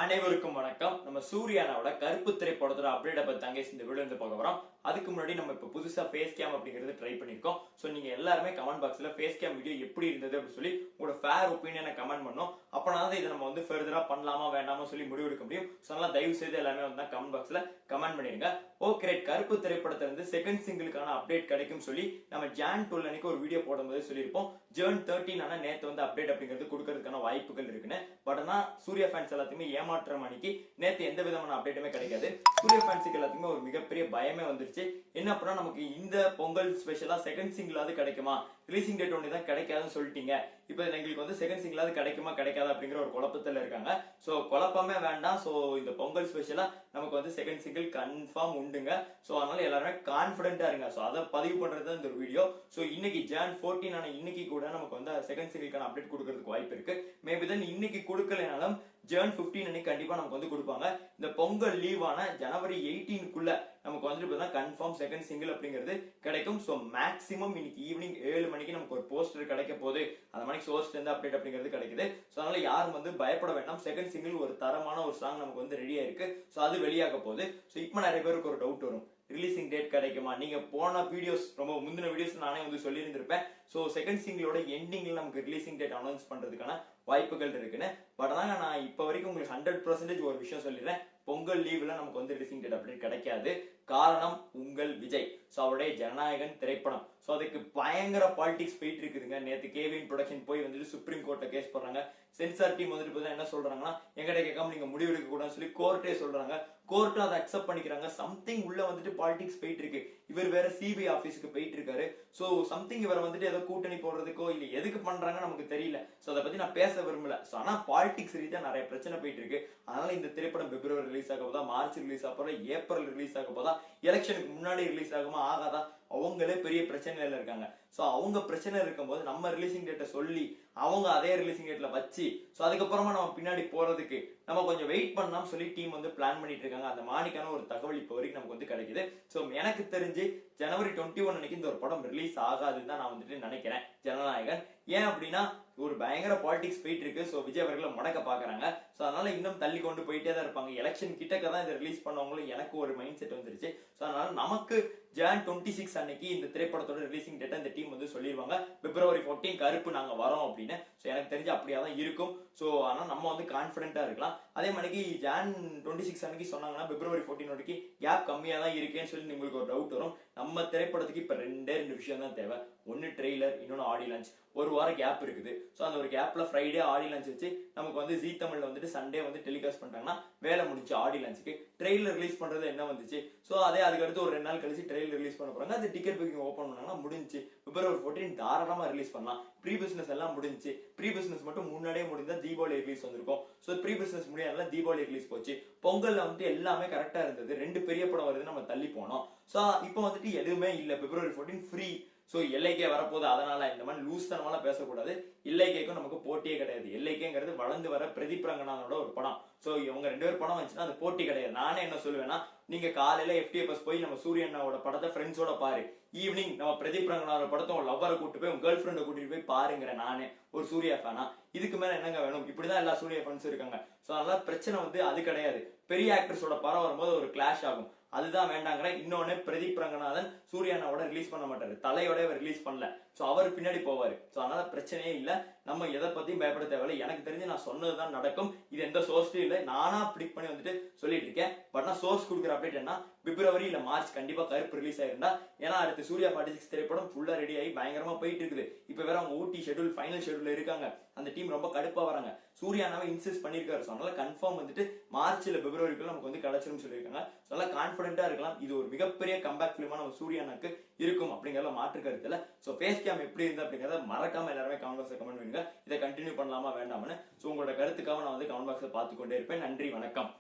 அனைவருக்கும் வணக்கம். நம்ம சூர்யானாவோட கருப்பு திரைப்படத்தோட அப்டேட் பத்தி தாங்க இந்த வீடியோ வந்து பார்க்க போறோம். அதுக்கு முன்னாடி நம்ம இப்ப புதுசா ஃபேஸ் கேம் அப்படிங்கறது ட்ரை பண்ணிருக்கோம். சோ நீங்க எல்லாருமே கமெண்ட் பாக்ஸ்ல ஃபேஸ் கேம் வீடியோ எப்படி இருந்தது அப்படி சொல்லி உங்களோட ஃபேர் ஒப்பீனியனை கமெண்ட் பண்ணோம். அப்பனால இதை நம்ம வந்து ஃபர்தரா பண்ணலாமா வேண்டாமா சொல்லி முடிவு எடுக்க முடியும். சோ அதனால தயவு செய்து எல்லாமே வந்து கமெண்ட் பாக்ஸ்ல கமெண்ட் பண்ணிருங்க. ஓகே ரைட், கருப்பு திரைப்படத்துல இருந்து செகண்ட் சிங்கிளுக்கான அப்டேட் கிடைக்கும் சொல்லி நம்ம ஜான் 12 அன்னைக்கு ஒரு வீடியோ போடும்போது சொல்லியிருப்போம். ஜான் 13 ஆனா நேத்து வந்து அப்டேட் அப்படிங்கிறது கொடுக்கறதுக்கான வாய்ப்புகள் இருக்குன்னு. பட் ஆனா சூர்யா ஃபேன்ஸ் எல்லாத்தையுமே ஏமாற்றம் அன்னைக்கு நேத்து எந்த விதமான அப்டேட்டுமே கிடைக்காது. சூர்யா ஃபேன்ஸுக்கு எல்லாத்துக்குமே ஒரு மிகப்பெரிய பயமே வந்துருச்சு. என்ன பண்ணா நமக்கு இந்த பொங்கல் ஸ்பெஷலா செகண்ட் சிங்கிளாவது கிடைக்குமா, ரிலீசிங் டேட் ஒன்று தான் கிடைக்காதுன்னு சொல்லிட்டீங்க, இப்போ எங்களுக்கு வந்து செகண்ட் சிங்கிளாவது கிடைக்குமா கிடைக்காது அப்படிங்கிற ஒரு குழப்பத்துல இருக்காங்க. சோ குழப்பமே வேண்டாம். சோ இந்த பொங்கல் ஸ்பெஷலா நமக்கு வந்து செகண்ட் சிங்கிள் கன்ஃபார்ம் உண்டுங்க. சோ அதனால எல்லாருமே கான்பிடென்ட்டா இருங்க. சோ அதை பதிவு பண்றது இந்த வீடியோ. சோ இன்னைக்கு ஜான் 14 ஆன இன்னைக்கு கூட நமக்கு வந்து செகண்ட் சிங்கிள்கான அப்டேட் கொடுக்கறதுக்கு வாய்ப்பு இருக்கு. மேபி தான் இன்னைக்கு கொடுக்கலனாலும் ஜான் 15 அன்னைக்கு கண்டிப்பா நமக்கு வந்து கொடுப்பாங்க. இந்த பொங்கல் லீவான ஜனவரி 18க்குள்ள நமக்கு வந்துட்டு கன்ஃபார்ம் செகண்ட் சிங்கிள் அப்படிங்கிறது கிடைக்கும். சோ மேக்ஸிமம் இன்னைக்கு ஈவினிங் 7 மணிக்கு நமக்கு ஒரு போஸ்டர் கிடைக்க போகுது. அந்த மாதிரி சோர்ஸ்ல இருந்து அப்டேட் அப்படிங்கிறது கிடைக்குது. சோ அதனால யாரும் வந்து பயப்பட வேண்டாம். செகண்ட் சிங்கிள் ஒரு தரமான ஒரு சாங் நமக்கு வந்து ரெடியா இருக்கு. சோ அது வெளியாக போகுது. சோ இப்போ நிறைய பேருக்கு ஒரு டவுட் வரும், ரிலீசிங் டேட் கிடைக்குமா? நீங்க போன வீடியோஸ், ரொம்ப முந்தின வீடியோஸ் நானே வந்து சொல்லி இருந்திருப்பேன். சோ செகண்ட் சிங்கிளோட எண்டிங்ல நமக்கு ரிலீசிங் டேட் அனௌன்ஸ் பண்றதுக்கான வாய்ப்புகள் இருக்குன்னு. பட் ஆனா நான் இப்ப வரைக்கும் உங்களுக்கு 100% ஒரு விஷயம் சொல்லிடுறேன், பொங்கல் லீவ்ல நமக்கு வந்து ரிலீசிங் டேட் அப்டேட் கிடைக்காது. காரணம் உங்கள் விஜய். சோ அவருடைய ஜனநாயகன் திரைப்படம். சோ அதுக்கு பயங்கர பாலிடிக்ஸ் போயிட்டு இருக்குதுங்க. நேத்து கேவின் ப்ரொடக்ஷன் போய் வந்துட்டு சுப்ரீம் கோர்ட்ல கேஸ் போடுறாங்க. சென்சார் டீம் வந்துட்டு என்ன சொல்றாங்கன்னா, எங்கிட்ட கேட்காம நீங்க முடிவெடுக்க கூடாதுன்னு சொல்லி கோர்ட்டே சொல்றாங்க. கோர்ட்டும் அதை அக்செப்ட் பண்ணிக்கிறாங்க. சம்திங் உள்ள வந்துட்டு பாலிடிக்ஸ் போயிட்டு இருக்கு. இவர் வேற சிபிஐ ஆபீஸ்க்கு போயிட்டு இருக்காரு. சோ சம்திங் இவரை வந்துட்டு ஏதோ கூட்டணி போடுறதுக்கோ இல்ல எதுக்கு பண்றாங்க நமக்கு தெரியல. சோ அதை பத்தி நான் பேச விரும்பல. சோ ஆனா பாலிடிக்ஸ் ரீதியா நிறைய பிரச்சனை போயிட்டு இருக்கு. அதனால இந்த திரைப்படம் பிப்ரவரி ரிலீஸ் ஆக போதா, மார்ச் ரிலீஸ் ஆக போதா, ஏப்ரல் ரிலீஸ் ஆக போதா, எலெக்ஷனுக்கு முன்னாடி ரிலீஸ் ஆகுமா ஆகாதா, அவங்களே பெரிய பிரச்சனையில இருக்காங்க. சோ அவங்க பிரச்சனை இருக்கும்போது நம்ம ரிலீசிங் டேட்டை சொல்லி அவங்க அதே ரிலீசிங் டேட்ல வச்சு சோ அதுக்கப்புறமா நம்ம பின்னாடி போறதுக்கு நம்ம கொஞ்சம் வெயிட் பண்ணலாம் சொல்லி டீம் வந்து பிளான் பண்ணிட்டு இருக்காங்க. அந்த மானிக்கான ஒரு தகவல் இப்போ வரைக்கும் நமக்கு வந்து கிடைக்குது. சோ எனக்கு தெரிஞ்சு ஜனவரி 21 அன்னைக்கு இந்த ஒரு படம் ரிலீஸ் ஆகாதுன்னு தான் நான் வந்துட்டு நினைக்கிறேன், ஜனநாயகன். ஏன் அப்படின்னா ஒரு பயங்கர பாலிடிக்ஸ் போயிட்டு இருக்கு. சோ விஜய் அவர்களை முடக்க பாக்குறாங்க. சோ அதனால இன்னும் தள்ளி கொண்டு போயிட்டே தான் இருப்பாங்க. எலெக்ஷன் கிட்டக்க தான் இதை ரிலீஸ் பண்ணவங்களும் எனக்கு ஒரு மைண்ட் செட் வந்துருச்சு. சோ அதனால நமக்கு ஜான் 26 அன்னைக்கு இந்த திரைப்படத்தோட ரிலீசிங் டேட்டா இந்த டீம் வந்து சொல்லிடுவாங்க. பிப்ரவரி 14 கருப்பு நாங்க வரோம் அப்படின்னு. சோ எனக்கு தெரிஞ்சு அப்படியா தான் இருக்கும். சோ ஆனா நம்ம வந்து கான்பிடென்ட்டா இருக்கலாம். அதே மாதிரி ஜான் 26 அன்னைக்கு சொன்னாங்கன்னா பிப்ரவரி 14 வரைக்கும் கேப் கம்மியா தான் இருக்கேன்னு சொல்லி உங்களுக்கு ஒரு டவுட் வரும். நம்ம திரைப்படத்துக்கு இப்ப ரெண்டு விஷயம் தான் தேவை. ஒன்னு ட்ரெய்லர், இன்னொன்னு ஆடி லான்ச். ஒரு வாரம் கேப் இருக்குது. சோ அந்த ஒரு கேப்ல ஃப்ரைடே ஆடி லான்ச் வச்சு நமக்கு வந்து ஜீ தமிழ்ல வந்துட்டு சண்டே வந்து டெலிகாஸ்ட் பண்ணிட்டாங்கன்னா வேலை முடிச்சு. ஆடி லான்ச்சுக்கு ட்ரெய்லர் ரிலீஸ் பண்றது என்ன வந்துச்சு. சோ அதே அதுக்கு அடுத்து ஒரு 2 நாள் கழிச்சு ட்ரெய்லர் ரிலீஸ் பண்ண போறாங்க. அது டிக்கெட் புக்கிங் ஓபன் பண்ணாங்கன்னா முடிஞ்சு. பிப்ரவரி 14 தாராளமா ரிலீஸ் பண்ணலாம். ப்ரீ பிசினஸ் எல்லாம் முடிஞ்சு. ப்ரீ பிசினஸ் மட்டும் முன்னாடியே முடிந்தா தீபாவளி ரிலீஸ் வந்திருக்கும். சோ ப்ரீ பிசினஸ் முடியாதனால தீபாவளி ரிலீஸ் போச்சு. பொங்கல்ல வந்துட்டு எல்லாமே கரெக்டா இருந்தது. 2 பெரிய படம் வருது, நம்ம தள்ளி போனோம். சோ இப்போ வந்துட்டு எதுவுமே இல்ல. பிப்ரவரி 14 ஃப்ரீ. சோ எல்ஐகே வரப்போது. அதனால இந்த மாதிரி லூஸ் தனமால பேசக்கூடாது. எல்ஐகேக்கும் நமக்கு போட்டியே கிடையாது. எல்ஐகேங்கிறது வளர்ந்து வர பிரதீப் ரங்கநாதனோட ஒரு படம். சோ இவங்க 2 பேர் படம் வந்துச்சுன்னா அது போட்டி கிடையாது. நானே என்ன சொல்லுவேன்னா, நீங்க காலையில FTFS போய் நம்ம சூரியனாவோட படத்தை ஃப்ரெண்ட்ஸோட பாரு, ஈவினிங் நம்ம பிரதீப் ரங்கநாதோட படத்தை உங்க லவ்வரை கூட்டு போய் உங்க கேர்ள் ஃப்ரெண்டை கூட்டிட்டு போய் பாருங்கிற நானே ஒரு சூர்யா ஃபேனா. இதுக்கு மேல என்னங்க வேணும்? இப்படிதான் எல்லா சூர்யா ஃபேன்ஸும் இருக்காங்க. சோ அதனால பிரச்சனை வந்து அது கிடையாது. பெரிய ஆக்டர்ஸோட படம் வரும்போது ஒரு கிளாஷ் ஆகும். அதுதான் வேண்டாங்கிற. இன்னொன்னு, பிரதீப் ரங்கநாதன் சூர்யானாவோட ரிலீஸ் பண்ண மாட்டாரு, தலையோட ரிலீஸ் பண்ணல. சோ அவர் பின்னாடி போவாரு. சோ அதனால பிரச்சனையே இல்ல. நம்ம எதை பத்தியும் பயப்பட தேவையில்லை. எனக்கு தெரிஞ்சு நான் சொன்னதுதான் நடக்கும். இது எந்த சோர்ஸ்லயும் இல்ல, நானா பிடிக் பண்ணி வந்துட்டு சொல்லிட்டு இருக்கேன். பட் நான் சோர்ஸ் கொடுக்குற அப்டேட் என்ன, பிப்ரவரி இல்ல மார்ச் கண்டிப்பா கருப்பு ரிலீஸ் ஆயிருந்தா. ஏன்னா அடுத்து சூர்யா 46 திரைப்படம் ஃபுல்லா ரெடி ஆகி பயங்கரமா போயிட்டு இருக்குது. இப்ப வேற அவங்க ஊட்டி ஷெட்யூல், ஃபைனல் ஷெட்யூல்ல இருக்காங்க. அந்த டீம் ரொம்ப கடுப்பா வராங்க. சூர்யானாவை இன்சிஸ்ட் பண்ணிருக்காரு. சோ அதனால கன்ஃபார்ம் வந்துட்டு மார்ச் இல்ல பிப்ரவரிக்குள்ள நமக்கு வந்து கிடைச்சிரும் சொல்லியிருக்காங்க. சோ அதனால கான்பிடென்ட்டா இருக்கலாம். இது ஒரு மிகப்பெரிய கம்பேக் பிலிமா நம்ம சூர்யானாக்கு இருக்கும் அப்படிங்கறத மாற்று கருத்து இல்ல. சோ ஃபேஸ் கேம் எப்படி இருந்து அப்படிங்கறத மறக்காம எல்லாருமே கமெண்ட் பாக்ஸ்ல கமெண்ட் பண்ணுங்க. இதை கண்டினியூ பண்ணலாமா வேண்டாம்னு. சோ உங்களோட கருத்துக்காக நான் வந்து கமெண்ட் பாக்ஸ்ல பார்த்துக்கொண்டே இருப்பேன். நன்றி, வணக்கம்.